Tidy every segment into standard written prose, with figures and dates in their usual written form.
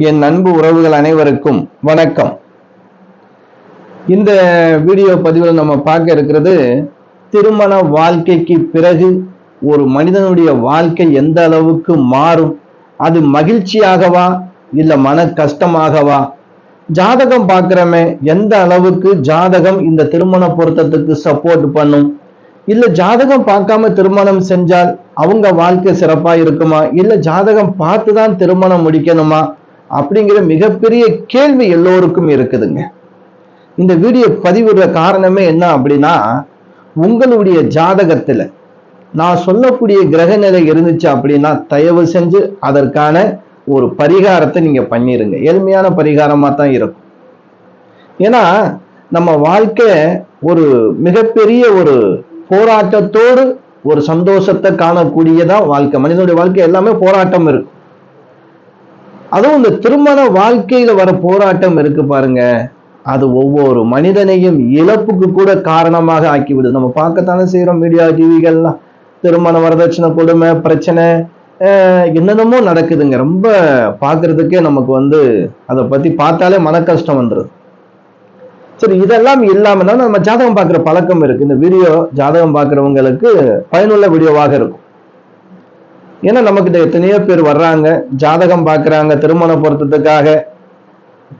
என் அன்பு உறவுகள் அனைவருக்கும் வணக்கம். இந்த வீடியோ பதிவில் நம்ம பார்க்க இருக்கிறது, திருமண வாழ்க்கைக்கு பிறகு ஒரு மனிதனுடைய வாழ்க்கை எந்த அளவுக்கு மாறும், அது மகிழ்ச்சியாகவா இல்ல மன கஷ்டமாகவா, ஜாதகம் பார்க்கிறமே எந்த அளவுக்கு ஜாதகம் இந்த திருமண பொருத்தத்துக்கு சப்போர்ட் பண்ணும், இல்ல ஜாதகம் பார்க்காம திருமணம் செஞ்சால் அவங்க வாழ்க்கை சிறப்பா இருக்குமா, இல்ல ஜாதகம் பார்த்துதான் திருமணம் முடிக்கணுமா அப்படிங்கிற மிகப்பெரிய கேள்வி எல்லோருக்கும் இருக்குதுங்க. இந்த வீடியோ பதிவிடுற காரணமே என்ன அப்படின்னா, உங்களுடைய ஜாதகத்துல நான் சொல்லக்கூடிய கிரக நிலை இருந்துச்சு அப்படின்னா தயவு செஞ்சு அதற்கான ஒரு பரிகாரத்தை நீங்க பண்ணிருங்க. எளிமையான பரிகாரமா தான் இருக்கும். ஏன்னா நம்ம வாழ்க்கை ஒரு மிகப்பெரிய ஒரு போராட்டத்தோடு ஒரு சந்தோஷத்தை காணக்கூடியதான் வாழ்க்கை. மனிதனுடைய வாழ்க்கை எல்லாமே போராட்டம் இருக்கு. அதுவும் இந்த திருமண வாழ்க்கையில வர போராட்டம் இருக்கு பாருங்க, அது ஒவ்வொரு மனிதனையும் இழப்புக்கு கூட காரணமாக ஆக்கிவிடுது. நம்ம பார்க்கத்தானே செய்யறோம், மீடியா டிவிகள்லாம் திருமண வரதட்சணை கொடுமை பிரச்சனை என்னென்னமோ நடக்குதுங்க. ரொம்ப பார்க்கறதுக்கே நமக்கு அதை பத்தி பார்த்தாலே மன கஷ்டம் வந்துடுது. சரி, இதெல்லாம் இல்லாம நம்ம ஜாதகம் பார்க்குற பழக்கம் இருக்கு. இந்த வீடியோ ஜாதகம் பார்க்குறவங்களுக்கு பயனுள்ள வீடியோவாக இருக்கும். ஏன்னா நமக்கு எத்தனையோ பேர் வர்றாங்க, ஜாதகம் பார்க்கறாங்க திருமண பொருத்தத்துக்காக.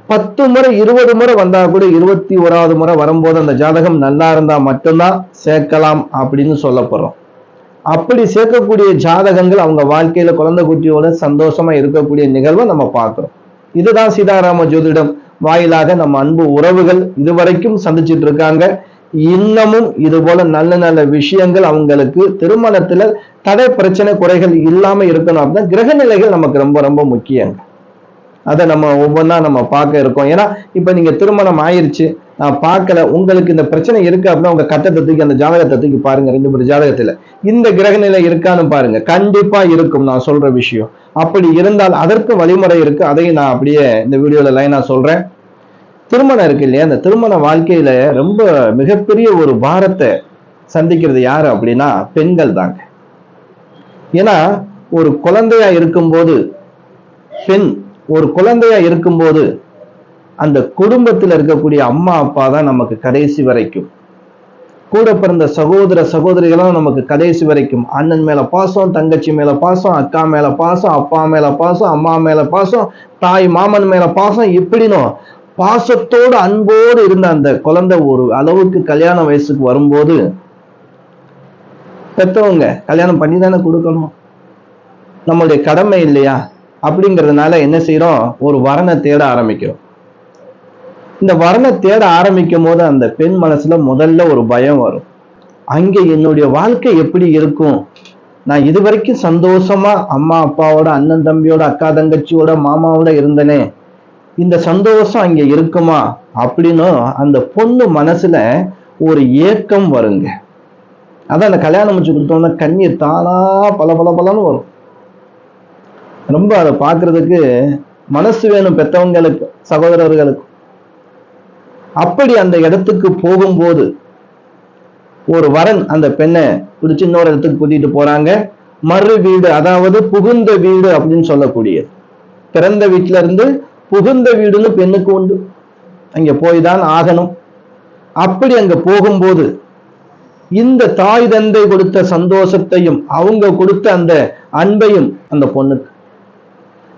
10 முறை 20 முறை வந்தா கூட 21வது முறை வரும்போது அந்த ஜாதகம் நல்லா இருந்தா மட்டும்தான் சேர்க்கலாம் அப்படின்னு சொல்லப்படுறோம். அப்படி சேர்க்கக்கூடிய ஜாதகங்கள் அவங்க வாழ்க்கையில குழந்தை குட்டியோட சந்தோஷமா இருக்கக்கூடிய நிகழ்வை நம்ம பார்க்கிறோம். இதுதான் சீதாராம ஜோதிடம் வாயிலாக நம்ம அன்பு உறவுகள் இதுவரைக்கும் சந்திச்சுட்டு இருக்காங்க. இன்னமும் இது போல நல்ல நல்ல விஷயங்கள் அவங்களுக்கு திருமணத்துல தடை பிரச்சனை குறைகள் இல்லாம இருக்கணும் அப்படின்னா கிரக நிலைகள் நமக்கு ரொம்ப ரொம்ப முக்கியம். அதை நம்ம ஒவ்வொன்றா நம்ம பார்க்க இருக்கோம். ஏன்னா இப்ப நீங்க திருமணம் ஆயிருச்சு, நான் பார்க்கல, உங்களுக்கு இந்த பிரச்சனை இருக்கு அப்படின்னா உங்க கட்டத்தை தூக்கி அந்த ஜாதகத்தை தூக்கி பாருங்க. 2 ஜாதகத்துல இந்த கிரக நிலை இருக்கான்னு பாருங்க, கண்டிப்பா இருக்கும். நான் சொல்ற விஷயம் அப்படி இருந்தால் அதற்கு வழிமுறை இருக்கு. அதையும் நான் அப்படியே இந்த வீடியோல லைனா சொல்றேன். திருமணம் இருக்கு இல்லையா, அந்த திருமண வாழ்க்கையில ரொம்ப மிகப்பெரிய ஒரு பாரத்தை சந்திக்கிறது யாரு அப்படின்னா பெண்கள் தாங்க. ஏன்னா ஒரு குழந்தையா இருக்கும்போது, பெண் ஒரு குழந்தையா இருக்கும்போது அந்த குடும்பத்தில் இருக்கக்கூடிய அம்மா அப்பா தான் நமக்கு கடைசி வரைக்கும். கூட பிறந்த சகோதர சகோதரிகளும் நமக்கு கடைசி வரைக்கும். அண்ணன் மேல பாசம், தங்கச்சி மேல பாசம், அக்கா மேல பாசம், அப்பா மேல பாசம், அம்மா மேல பாசம், தாய் மாமன் மேல பாசம், இப்படினும் பாசத்தோடு அன்போடு இருந்த அந்த குழந்தை ஒரு அளவுக்கு கல்யாண வயசுக்கு வரும்போது பெற்றவங்க கல்யாணம் பண்ணி தானே கொடுக்கணும், நம்மளுடைய கடமை இல்லையா? அப்படிங்கிறதுனால என்ன செய்யறோம், ஒரு வரனை தேட ஆரம்பிக்கிறோம். இந்த வரனை தேட ஆரம்பிக்கும் போது அந்த பெண் மனசுல முதல்ல ஒரு பயம் வரும். அங்கே என்னுடைய வாழ்க்கை எப்படி இருக்கும், நான் இதுவரைக்கும் சந்தோஷமா அம்மா அப்பாவோட, அண்ணன் தம்பியோட, அக்கா தங்கச்சியோட, மாமாவோட இருந்தனே, இந்த சந்தோஷம் அங்க இருக்குமா அப்படின்னு அந்த பொண்ணு மனசுல ஒரு ஏக்கம் வருங்க. அதான் அந்த கல்யாணம் முடிச்சு கொடுத்தோம்னா கண்ணீர் தானா பல பல பலன்னு வரும். ரொம்ப அதை பார்க்கறதுக்கு மனசு வேணும் பெற்றவங்களுக்கு, சகோதரர்களுக்கு. அப்படி அந்த இடத்துக்கு போகும்போது ஒரு வரன் அந்த பெண்ணை பிடிச்சு இன்னொரு இடத்துக்கு கூட்டிட்டு போறாங்க. மறு வீடு, அதாவது புகுந்த வீடு அப்படின்னு சொல்லக்கூடியது. பிறந்த வீட்டுல இருந்து புகுந்த வீடுன்னு பெண்ணுக்கு உண்டு, அங்க போய்தான் ஆகணும். அப்படி அங்க போகும்போது இந்த தாய் தந்தை கொடுத்த சந்தோஷத்தையும் அவங்க கொடுத்த அந்த அன்பையும் அந்த பொண்ணுக்கு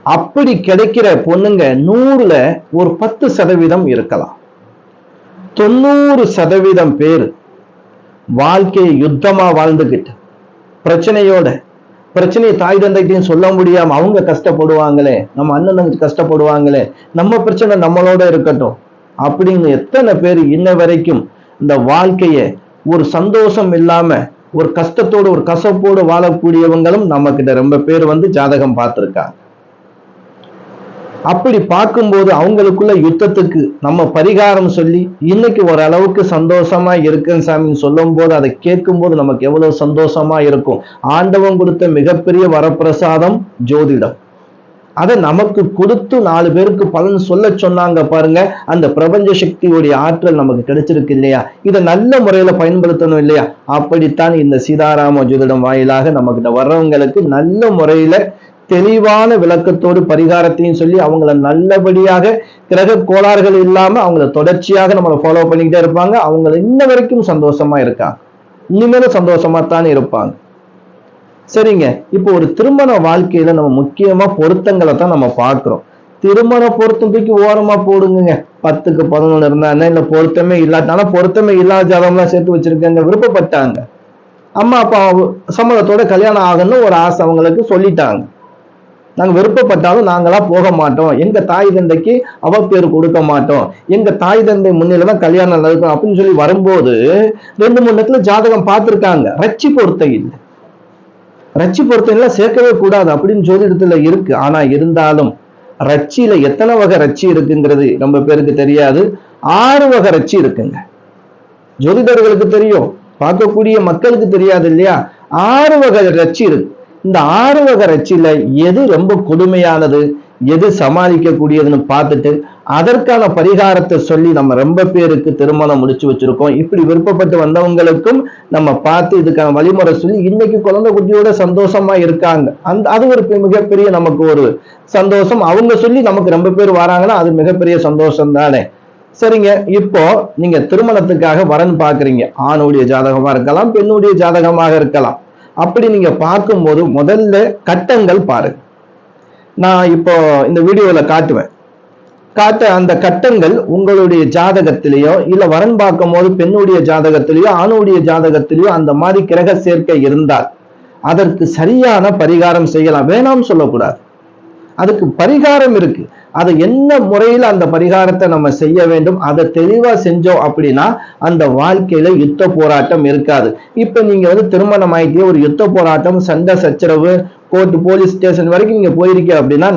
அப்படி கிடைக்கிற பொண்ணுங்க 100ல ஒரு 10% இருக்கலாம். 90% பேர் வாழ்க்கையை யுத்தமா வாழ்ந்துகிட்டு பிரச்சனையை தாய் தந்தைக்கும் சொல்ல முடியாம அவங்க கஷ்டப்படுவாங்களே, நம்ம அண்ணன் கஷ்டப்படுவாங்களே, நம்ம பிரச்சனை நம்மளோட இருக்கட்டும் அப்படின்னு எத்தனை பேர் இன்ன வரைக்கும் இந்த வாழ்க்கைய ஒரு சந்தோஷம் இல்லாம ஒரு கஷ்டத்தோடு ஒரு கசப்போடு வாழக்கூடியவங்களும் நம்ம கிட்ட ரொம்ப பேர் ஜாதகம் பார்த்திருக்காங்க. அப்படி பார்க்கும்போது அவங்களுக்குள்ள யுத்தத்துக்கு நம்ம பரிகாரம் சொல்லி இன்னைக்கு ஓரளவுக்கு சந்தோஷமா இருக்குன்னு சாமின்னு சொல்லும் போது அதை கேட்கும் போது நமக்கு எவ்வளவு சந்தோஷமா இருக்கும். ஆண்டவன் கொடுத்த மிகப்பெரிய வரப்பிரசாதம் ஜோதிடம். அதை நமக்கு கொடுத்து 4 பேருக்கு பலன் சொல்ல சொன்னாங்க பாருங்க. அந்த பிரபஞ்ச சக்தியுடைய ஆற்றல் நமக்கு கிடைச்சிருக்கு இல்லையா, இதை நல்ல முறையில பயன்படுத்தணும் இல்லையா? அப்படித்தான் இந்த சீதாராம ஜோதிடம் வாயிலாக நம்ம கிட்ட வர்றவங்களுக்கு நல்ல முறையில தெளிவான விளக்கத்தோடு பரிகாரத்தையும் சொல்லி அவங்கள நல்லபடியாக கிரக கோளாறுகள் இல்லாம அவங்கள தொடர்ச்சியாக நம்மளை ஃபாலோ பண்ணிக்கிட்டே இருப்பாங்க. அவங்கள இன்ன வரைக்கும் சந்தோஷமா இருக்காங்க, இனிமேலும் சந்தோஷமா தான் இருப்பாங்க. சரிங்க, இப்போ ஒரு திருமண வாழ்க்கையில நம்ம முக்கியமா பொருத்தங்களை தான் நம்ம பார்க்கிறோம். திருமண பொருத்தம் தூக்கி ஓரமா போடுங்க. 10க்கு 11 இருந்தா இல்ல பொருத்தமே இல்லாட்டாலும் பொருத்தமே இல்லாத ஜாதகம்லாம் சேர்த்து வச்சிருக்காங்க. விருப்பப்பட்டாங்க, அம்மா அப்பா சம்மதத்தோட கல்யாணம் ஆகணும்னு ஒரு ஆசை அவங்களுக்கு சொல்லிட்டாங்க. நாங்க விருப்பப்பட்டாலும் நாங்களா போக மாட்டோம், எங்க தாய் தந்தைக்கு அவப்பேறு கொடுக்க மாட்டோம், எங்க தாய் தந்தை முன்னில தான் கல்யாணம் நடக்கும் அப்படின்னு சொல்லி வரும்போது 2-3 இடத்துல ஜாதகம் பார்த்திருக்காங்க. ரச்சி பொருத்தம் இல்லை, ரச்சி பொருத்தம் எல்லாம் சேர்க்கவே கூடாது அப்படின்னு ஜோதிடத்துல இருக்கு. ஆனா இருந்தாலும் ரச்சியில எத்தனை வகை ரச்சி இருக்குங்கிறது ரொம்ப பேருக்கு தெரியாது. 6 வகை ரச்சி இருக்குங்க. ஜோதிடர்களுக்கு தெரியும், பார்க்கக்கூடிய மக்களுக்கு தெரியாது இல்லையா? 6 வகை ரச்சி இருக்கு. இந்த 6 வகை ரச்சியில எது ரொம்ப கொடுமையானது, எது சமாளிக்க கூடியதுன்னு பார்த்துட்டு அதற்கான பரிகாரத்தை சொல்லி நம்ம ரொம்ப பேருக்கு திருமணம் முடிச்சு வச்சிருக்கோம். இப்படி விருப்பப்பட்டு வந்தவங்களுக்கும் நம்ம பார்த்து இதுக்கான வழிமுறை சொல்லி இன்னைக்கு குழந்தை குட்டியோட சந்தோஷமா இருக்காங்க. அது ஒரு மிகப்பெரிய நமக்கு ஒரு சந்தோஷம். அவங்க சொல்லி நமக்கு ரொம்ப பேர் வராங்கன்னா அது மிகப்பெரிய சந்தோஷம் தானே. சரிங்க, இப்போ நீங்க திருமணத்துக்காக வரன் பாக்குறீங்க. ஆணுடைய ஜாதகமா இருக்கலாம், பெண்ணுடைய ஜாதகமாக இருக்கலாம். அப்படி நீங்க பார்க்கும்போது முதல்ல கட்டங்கள் பாருங்க. நான் இப்போ இந்த வீடியோல காட்டுவேன். அந்த கட்டங்கள் உங்களுடைய ஜாதகத்திலேயோ இல்ல வரன் பார்க்கும் போது பெண்ணுடைய ஜாதகத்திலேயோ ஆணுடைய ஜாதகத்திலேயோ அந்த மாதிரி கிரக சேர்க்கை இருந்தால் அதற்கு சரியான பரிகாரம் செய்யலாம். வேணாம் சொல்லக்கூடாது, அதுக்கு பரிகாரம் இருக்கு. அதை என்ன முறையில் அந்த பரிகாரத்தை நம்ம செய்ய வேண்டும் அதை தெளிவா செஞ்சோம் அப்படின்னா அந்த வாழ்க்கையில யுத்த போராட்டம் இருக்காது. இப்ப நீங்க திருமணம் ஆயிட்டே ஒரு யுத்த போராட்டம், சண்டை சச்சரவு, கோர்ட், போலீஸ் ஸ்டேஷன் வரைக்கும் நீங்க போயிருக்கீங்க அப்படின்னா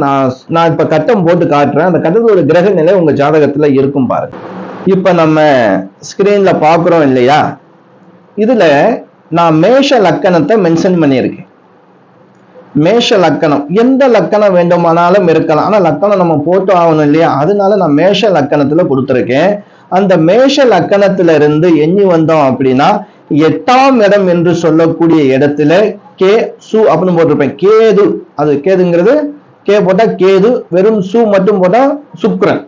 நான் இப்ப கட்டம் போட்டு காட்டுறேன். அந்த கட்டத்துல ஒரு கிரக நிலை உங்க ஜாதகத்துல இருக்கும் பாருங்க. இப்ப நம்ம ஸ்கிரீன்ல பாக்குறோம் இல்லையா? இதுல நான் மேஷ லக்கணத்தை மென்ஷன் பண்ணியிருக்கேன். மேஷ லக்கணம், எந்த லக்கணம் வேண்டுமானாலும் இருக்கலாம், ஆனா லக்கணம் நம்ம போட்டு ஆகணும் இல்லையா? அதனால நான் மேஷ லக்கணத்துல கொடுத்திருக்கேன். அந்த மேஷ லக்கணத்துல இருந்து எண்ணி வந்தோம் அப்படின்னா 8ஆம் இடம் என்று சொல்லக்கூடிய இடத்துல கே சு அப்படின்னு போட்டிருப்பேன். கேது, அது கேதுங்கிறது கே போட்டா கேது, வெறும் சு மட்டும் போட்டா சுக்கிரன்.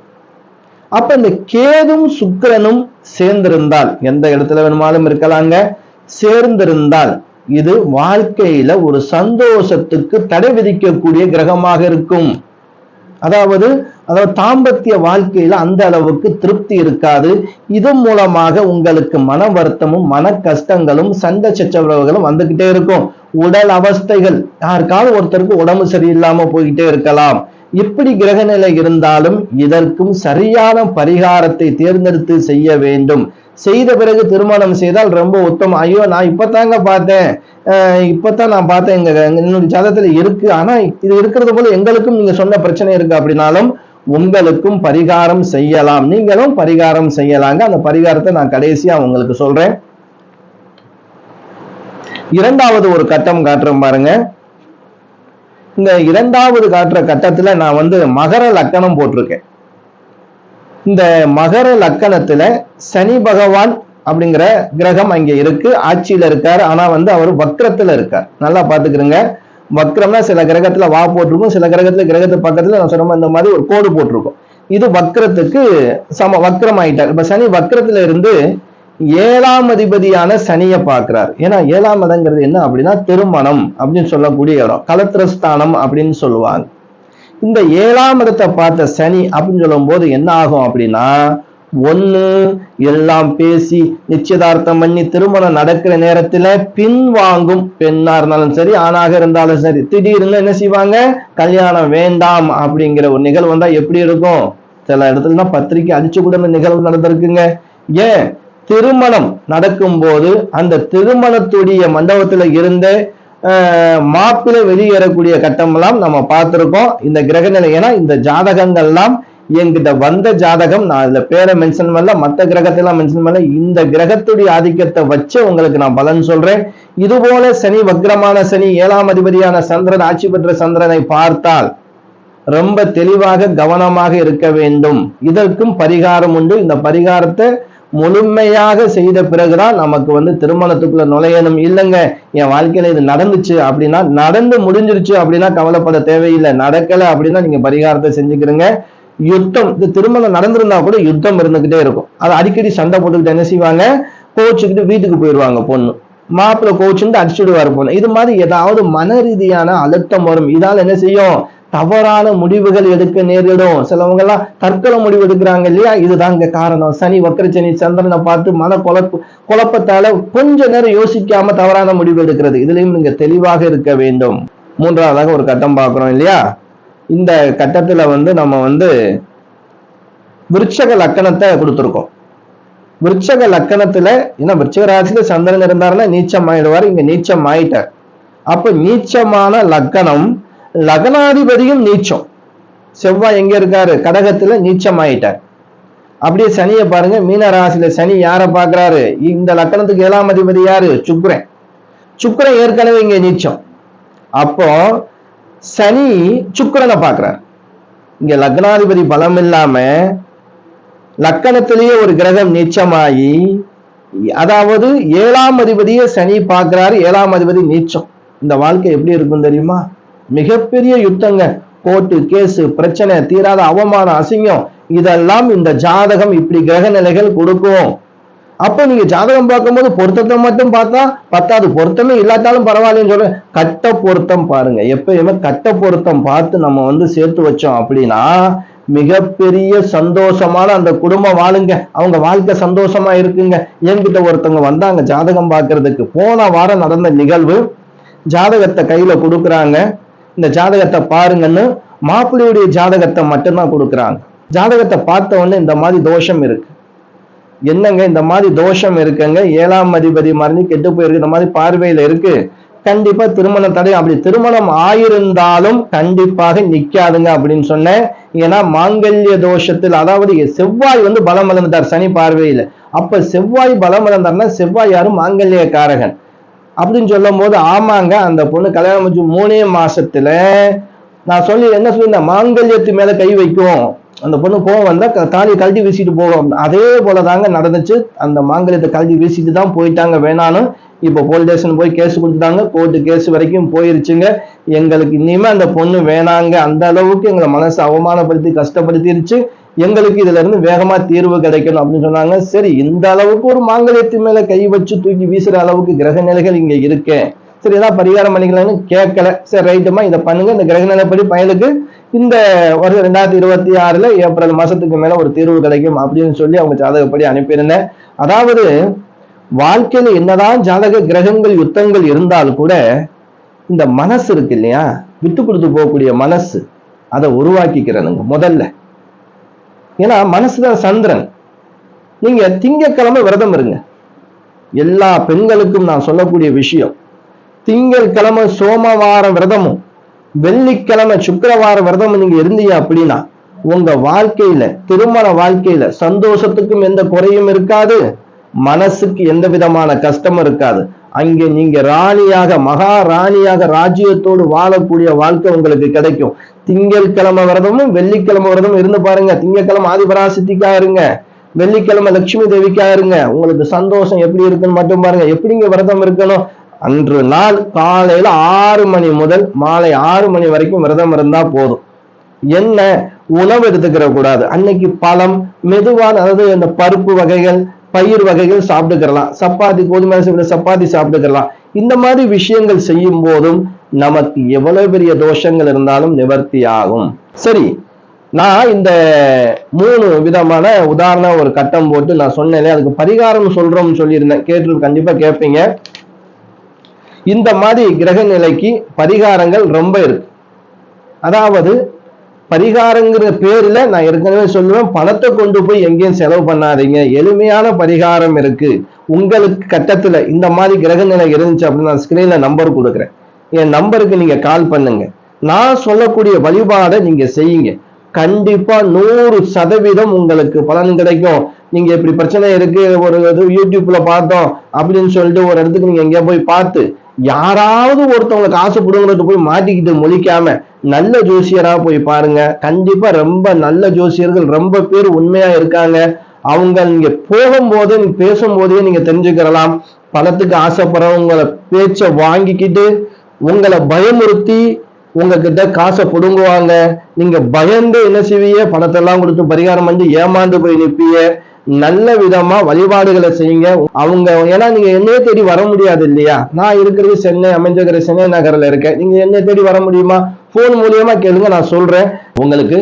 அப்ப இந்த கேதும் சுக்கிரனும் சேர்ந்திருந்தால், எந்த இடத்துல வேணுமாலும் இருக்கலாங்க, சேர்ந்திருந்தால் இது வாழ்க்கையில ஒரு சந்தோஷத்துக்கு தடை விதிக்கக்கூடிய கிரகமாக இருக்கும். அதாவது தாம்பத்திய வாழ்க்கையில அந்த அளவுக்கு திருப்தி இருக்காது. இது மூலமாக உங்களுக்கு மன வருத்தமும் மன கஷ்டங்களும் சண்டை சச்சரவுகளும் வந்துகிட்டே இருக்கும். உடல் அவஸ்தைகள், யாருக்காவது ஒருத்தருக்கு உடம்பு சரியில்லாம போய்கிட்டே இருக்கலாம். இப்படி கிரகநிலை இருந்தாலும் இதற்கும் சரியான பரிகாரத்தை தேர்ந்தெடுத்து செய்ய வேண்டும். செய்த பிறகு திருமணம் செய்தால் ரொம்ப உத்தமம். ஐயோ நான் இப்பதான் நான் பார்த்தேன் என்னுடைய ஜாதகத்துல இருக்கு, ஆனா இது இருக்கிறது போல எங்களுக்கும் நீங்க சொன்ன பிரச்சனை இருக்கு அப்படின்னாலும் உங்களுக்கும் பரிகாரம் செய்யலாம், நீங்களும் பரிகாரம் செய்யலாங்க. அந்த பரிகாரத்தை நான் கடைசியா உங்களுக்கு சொல்றேன். 2வது ஒரு கட்டம் காட்டுறேன் பாருங்க. இந்த 2வது காட்டுற கட்டத்துல நான் மகர லக்கணம் போட்டிருக்கேன். இந்த மகர லக்கணத்துல சனி பகவான் அப்படிங்கிற கிரகம் அங்க இருக்கு, ஆட்சியில இருக்காரு. ஆனா அவர் வக்ரத்துல இருக்கார். நல்லா பாத்துக்கிறேங்க. வக்ரம்னா சில கிரகத்துல வா போட்டிருக்கும், சில கிரகத்து பக்கத்துல நான் சொன்ன இந்த மாதிரி ஒரு கோடு போட்டிருக்கும். இது வக்ரத்துக்கு வக்ரம் ஆயிட்டார். இப்ப சனி வக்ரத்துல இருந்து 7ஆம் அதிபதியான சனியை பார்க்கிறார். ஏன்னா 7ஆம் இடங்கிறது என்ன அப்படின்னா திருமணம் அப்படின்னு சொல்லக்கூடிய இடம், கலத்திரஸ்தானம் அப்படின்னு சொல்லுவாங்க. இந்த 7ஆம் இடத்தை பார்த்த சனி அப்படின்னு சொல்லும் போது என்ன ஆகும் அப்படின்னா, ஒண்ணு எல்லாம் பேசி நிச்சயதார்த்தம் பண்ணி திருமணம் நடக்கிற நேரத்துல பின்வாங்கும். பெண்ணா இருந்தாலும் சரி ஆணாக இருந்தாலும் சரி திடீர்னு என்ன செய்வாங்க, கல்யாணம் வேண்டாம் அப்படிங்கிற ஒரு நிகழ்வு வந்தா எப்படி இருக்கும்? சில இடத்துல பத்திரிக்கை அடிச்சு கூட நிகழ்வு நடந்திருக்குங்க. ஏன்? திருமணம் நடக்கும் போது அந்த திருமணத்துடைய மண்டபத்துல இருந்த மாப்பிள்ளை வெளியேறக்கூடிய கட்டம் எல்லாம் நம்ம பார்த்திருக்கோம். இந்த கிரகநிலை, ஏன்னா இந்த ஜாதகங்கள்லாம் என்கிட்ட வந்த ஜாதகம், நான் இதுல பேரை மென்ஷன் பண்ணல, மற்ற கிரகத்தெல்லாம் மென்ஷன் பண்ணல. இந்த கிரகத்துடைய ஆதிக்கத்தை வச்சு உங்களுக்கு நான் பலன் சொல்றேன். இது போல சனி வக்ரமான சனி 7ஆம் அதிபதியான சந்திரன் ஆட்சி பெற்ற சந்திரனை பார்த்தால் ரொம்ப தெளிவாக கவனமாக இருக்க வேண்டும். இதற்கும் பரிகாரம் உண்டு. இந்த பரிகாரத்தை முழுமையாக செய்த பிறகுதான் நமக்கு திருமணத்துக்குள்ள நுழையணும். இல்லைங்க என் வாழ்க்கையில இது நடந்துச்சு அப்படின்னா, நடந்து முடிஞ்சிருச்சு அப்படின்னா கவலைப்பட தேவையில்லை. நடக்கல அப்படின்னா நீங்க பரிகாரத்தை செஞ்சுக்கிறீங்க. யுத்தம், இந்த திருமணம் நடந்திருந்தா கூட யுத்தம் இருந்துகிட்டே இருக்கும். அது அடிக்கடி சண்டை போட்டுக்கிட்டு என்ன செய்வாங்க, கோச்சுக்கிட்டு வீட்டுக்கு போயிடுவாங்க பொண்ணு. மாப்பிள்ளை கோச்சுட்டு அடிச்சுடுவாரு பொண்ணு. இது மாதிரி ஏதாவது மன ரீதியான அழுத்தம் வரும். இதால என்ன செய்யும், தவறான முடிவுகள் எடுக்க நேரிடும். சிலவங்க எல்லாம் தற்கொலை முடிவு எடுக்கிறாங்க இல்லையா, இதுதான் இங்க காரணம். சனி வக்கரச்சனி சந்திரனை பார்த்து மன குழப்பத்தால கொஞ்ச நேரம் யோசிக்காம தவறான முடிவு எடுக்கிறது. இதுலயும் நீங்க தெளிவாக இருக்க வேண்டும். மூன்றாவதாக ஒரு கட்டம் பார்க்கிறோம் இல்லையா. இந்த கட்டத்துல நம்ம விருச்சக லக்கணத்தை கொடுத்திருக்கோம். விருச்சக லக்கணத்துல ஏன்னா விருச்சக ராசியில சந்திரன் இருந்தாருன்னா நீச்சம் ஆயிடுவார். இங்க நீச்சம் ஆயிட்டார். அப்ப நீச்சமான லக்கணம், லக்னாதிபதியும் நீச்சம். செவ்வாய் எங்க இருக்காரு, கடகத்துல நீச்சம் ஆயிட்டார். அப்படியே சனியை பாருங்க, மீன ராசியில சனி யாரை பாக்குறாரு, இந்த லக்கணத்துக்கு 7ஆம் அதிபதி யாரு, சுக்கிரன். சுக்கிரன் ஏற்கனவே இங்க நீச்சம். அப்போ சனி சுக்கிரனை பார்க்கிறார். இங்க லக்னாதிபதி பலம் இல்லாம லக்கணத்திலேயே ஒரு கிரகம் நீச்சமாகி, அதாவது 7ஆம் அதிபதியை சனி பார்க்கிறாரு, 7ஆம் அதிபதி நீச்சம். இந்த வாழ்க்கை எப்படி இருக்கும் தெரியுமா, மிகப்பெரிய யுத்தங்க, கோர்ட்டு கேஸ், பிரச்சனை, தீராத அவமானம், அசிங்கம், இதெல்லாம் இந்த ஜாதகம் இப்படி கிரக நிலைகள் கொடுக்கும். அப்ப நீங்க ஜாதகம் பார்க்கும்போது பொருத்தத்தை மட்டும் பார்த்தா பத்தாது, பொருத்தமே இல்லாட்டாலும் பரவாயில்லன்னு சொல்ல, கட்ட பொருத்தம் பாருங்க. எப்பயுமே கட்ட பொருத்தம் பார்த்து நம்ம சேர்த்து வச்சோம் அப்படின்னா மிகப்பெரிய சந்தோஷமான அந்த குடும்பம் வாழுங்க, அவங்க வாழ்க்கை சந்தோஷமா இருக்குங்க. என்கிட்ட ஒருத்தவங்க வந்தாங்க ஜாதகம் பார்க்கறதுக்கு. போன வாரம் நடந்த நிகழ்வு. ஜாதகத்தை கையில கொடுக்குறாங்க, இந்த ஜாதகத்தை பாருங்கன்னு மாப்பிள்ளையுடைய ஜாதகத்தை மட்டும்தான் கொடுக்குறாங்க. ஜாதகத்தை பார்த்த உடனே இந்த மாதிரி தோஷம் இருக்கு. என்னங்க இந்த மாதிரி தோஷம் இருக்குங்க, 7ஆம் அதிபதி மறைஞ்சு கெட்டு போயிருக்கு, இந்த மாதிரி பார்வையில இருக்கு, கண்டிப்பா திருமண தடை. அப்படி திருமணம் ஆயிருந்தாலும் கண்டிப்பாக நிக்காதுங்க அப்படின்னு சொன்னேன். ஏன்னா மாங்கல்ய தோஷத்தில், அதாவது செவ்வாய் பலம் இழந்தார் சனி பார்வையில. அப்ப செவ்வாய் பலம் இழந்தார்னா செவ்வாய் யாரும் மாங்கல்ய காரகன் அப்படின்னு சொல்லும் போது, ஆமாங்க அந்த பொண்ணு கல்யாணம் முடிஞ்சு 3 மாசத்துல நான் என்ன சொல்லியிருந்தேன், மாங்கல்யத்து மேல கை வைக்கும். அந்த பொண்ணு கோவம் வந்தா தாலியை கழட்டி வீசிட்டு போகும். அதே போலதாங்க நடந்துச்சு. அந்த மாங்கல்யத்தை கழட்டி வீசிட்டு தான் போயிட்டாங்க வேணான்னு. இப்ப போலீஸ் ஸ்டேஷன் போய் கேஸ் கொடுத்துட்டாங்க, கோர்ட்டு கேஸ் வரைக்கும் போயிருச்சுங்க. எங்களுக்கு இனிமே அந்த பொண்ணு வேணாங்க, அந்த அளவுக்கு எங்களை மனசு அவமானப்படுத்தி கஷ்டப்படுத்திருச்சு, எங்களுக்கு இதுல இருந்து வேகமா தீர்வு கிடைக்கணும் அப்படின்னு சொன்னாங்க. சரி, இந்த அளவுக்கு ஒரு மாங்கல்யத்து மேல கை வச்சு தூக்கி வீசுற அளவுக்கு கிரக நிலைகள் இங்க இருக்கு, சரி ஏதாவது பரிகாரம் பண்ணிக்கலாம்னு கேட்கல. சரி ரைட்டுமா, இதை பண்ணுங்க, இந்த கிரக நிலைப்படி பயலுக்கு இந்த வருஷம் 2026 ஏப்ரல் மாசத்துக்கு மேல ஒரு தீர்வு கிடைக்கும் அப்படின்னு சொல்லி அவங்க ஜாதகப்படி அனுப்பியிருந்தேன். அதாவது வாழ்க்கையில என்னதான் ஜாதக கிரகங்கள் யுத்தங்கள் இருந்தால் கூட இந்த மனசு இருக்கு இல்லையா, விட்டு கொடுத்து போகக்கூடிய மனசு, அதை உருவாக்கிக்கிறனுங்க முதல்ல. ஏன்னா மனசுதான் சந்திரன். நீங்க திங்கட்கிழமை விரதம் இருங்க. எல்லா பெண்களுக்கும் நான் சொல்லக்கூடிய விஷயம், திங்கட்கிழமை சோமவார விரதமும் வெள்ளிக்கிழமை சுக்கிரவார விரதமும் நீங்க இருந்தீங்க அப்படின்னா உங்க வாழ்க்கையில, திருமண வாழ்க்கையில சந்தோஷத்துக்கும் எந்த குறையும் இருக்காது, மனசுக்கு எந்த விதமான கஷ்டமும் இருக்காது. அங்கே நீங்க ராணியாக, மகாராணியாக ராஜ்யத்தோடு வாழக்கூடிய வாழ்க்கை உங்களுக்கு கிடைக்கும். திங்கட்கிழமை விரதமும் வெள்ளிக்கிழமை விரதமும் இருந்து பாருங்க. திங்கட்கிழமை ஆதிபராசக்திக்கா இருங்க, வெள்ளிக்கிழமை லட்சுமி தேவிக்கா இருங்க. உங்களுக்கு சந்தோஷம் எப்படி இருக்குன்னு மட்டும் பாருங்க. எப்படிங்க விரதம் இருக்கணும், அன்று நாள் காலையில 6 மணி முதல் மாலை 6 மணி வரைக்கும் விரதம் இருந்தா போதும். என்ன உணவு எடுத்துக்கிற கூடாது. அன்னைக்கு பழம், மெதுவான, அதாவது இந்த பருப்பு வகைகள், பயிர் வகைகள் சாப்பிட்டுக்கலாம். சப்பாத்தி, கோதுமை சப்பாத்தி சாப்பிட்டுக்கலாம். இந்த மாதிரி விஷயங்கள் செய்யும் போதும் நமக்கு எவ்வளவு பெரிய தோஷங்கள் இருந்தாலும் நிவர்த்தி ஆகும். சரி, நான் இந்த 3 விதமான உதாரண ஒரு கட்டம் போட்டு நான் சொன்னேன், அதுக்கு பரிகாரம் சொல்றோம்னு சொல்லியிருந்தேன். கேட்டு கண்டிப்பா கேட்பீங்க. இந்த மாதிரி கிரக நிலைக்கு பரிகாரங்கள் ரொம்ப இருக்கு. அதாவது பரிகாரங்கிற பேர்ல நான் ஏற்கனவே சொல்லுவேன், பணத்தை கொண்டு போய் எங்கேயும் செலவு பண்ணாதீங்க. எளிமையான பரிகாரம் இருக்கு. உங்களுக்கு கட்டத்துல இந்த மாதிரி கிரக நிலை இருந்துச்சு அப்படின்னு நான் ஸ்கிரீன்ல நம்பர் கொடுக்குறேன். என் நம்பருக்கு நீங்க கால் பண்ணுங்க. நான் சொல்லக்கூடிய வழிபாடை நீங்க செய்யுங்க. கண்டிப்பா 100% உங்களுக்கு பலன் கிடைக்கும். நீங்க இப்படி பிரச்சனை இருக்கு, ஒரு யூடியூப்ல பார்த்தோம் அப்படின்னு சொல்லிட்டு ஒரு இடத்துக்கு நீங்க எங்கேயா போய் பார்த்து யாராவது ஒருத்தவங்க காசு புடுங்கிறது போய் மாட்டிக்கிட்டு முழிக்காம நல்ல ஜோசியரா போய் பாருங்க. கண்டிப்பா ரொம்ப நல்ல ஜோசியர்கள் ரொம்ப பேர் உண்மையா இருக்காங்க. அவங்க நீங்க போகும்போது நீங்க பேசும்போதே நீங்க தெரிஞ்சுக்கிறலாம். பணத்துக்கு ஆசைப்படுறவங்கள பேச்ச வாங்கிக்கிட்டு உங்களை பயமுறுத்தி உங்ககிட்ட காசை புடுங்குவாங்க. நீங்க பயந்து என்ன செய்வீங்க, பணத்தை எல்லாம் கொடுத்து பரிகாரம் பண்ணி ஏமாந்து போய் நிற்பீங்க. நல்ல விதமா வழிபாடுகளை செய்யுங்க. அவங்க ஏன்னா நீங்க என்னையே தேடி வர முடியாது இல்லையா? நான் இருக்கிறது சென்னை, அமைஞ்சிருக்கிற சென்னை நகர்ல இருக்கேன். நீங்க என்னை தேடி வர முடியுமா? போன் மூலியமா கேளுங்க, நான் சொல்றேன். உங்களுக்கு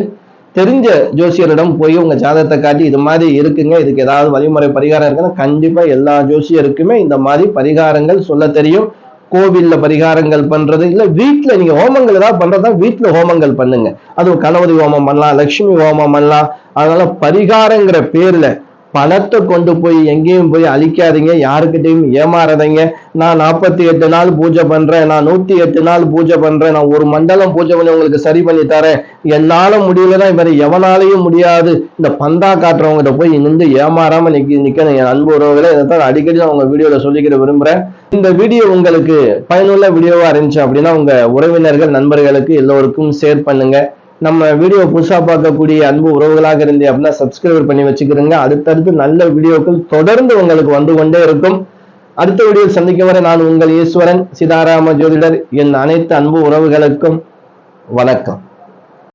தெரிஞ்ச ஜோசியரிடம் போய் உங்க ஜாதகத்தை காட்டி இது மாதிரி இருக்குங்க, இதுக்கு ஏதாவது வழிமுறை பரிகாரம் இருக்குன்னா கண்டிப்பா எல்லா ஜோசியருக்குமே இந்த மாதிரி பரிகாரங்கள் சொல்ல தெரியும். கோவில்ல பரிகாரங்கள் பண்றது இல்ல, வீட்டுல நீங்க ஹோமங்கள் ஏதாவது பண்றதா வீட்டுல ஹோமங்கள் பண்ணுங்க. அது கணபதி ஹோமம் பண்ணலாம், லட்சுமி ஹோமம் பண்ணலாம். அதனால பரிகாரங்கிற பேர்ல பணத்தை கொண்டு போய் எங்கேயும் போய் அழிக்காதீங்க, யாருக்கிட்டையும் ஏமாறாதீங்க. நான் 48 நாள் பூஜை பண்றேன், நான் 108 நாள் பூஜை பண்றேன், நான் ஒரு மண்டலம் பூஜை பண்ணி உங்களுக்கு சரி பண்ணி தரேன், என்னால முடியலன்னா இவரை எவனாலையும் முடியாது, இந்த பந்தா காட்டுறவங்ககிட்ட போய் நின்று ஏமாறாம நிக்கணும் என் அன்பு உறவுகளை. இதைத்தான் அடிக்கடி நான் உங்க வீடியோல சொல்லிக்கிற விரும்புறேன். இந்த வீடியோ உங்களுக்கு பயனுள்ள வீடியோவா இருந்துச்சு அப்படின்னா உங்க உறவினர்கள் நண்பர்களுக்கு எல்லோருக்கும் ஷேர் பண்ணுங்க. நம்ம வீடியோ புதுசா பார்க்கக்கூடிய அன்பு உறவுகளாக இருந்தே அப்படின்னா சப்ஸ்கிரைப் பண்ணி வச்சுக்கிறீங்க. அடுத்தடுத்து நல்ல வீடியோக்கள் தொடர்ந்து உங்களுக்கு வந்து கொண்டே இருக்கும். அடுத்த வீடியோ சந்திக்கும் வரை நான் உங்கள் ஈஸ்வரன் சிதாராம ஜோதிடர். என் அனைத்து அன்பு உறவுகளுக்கும் வணக்கம்.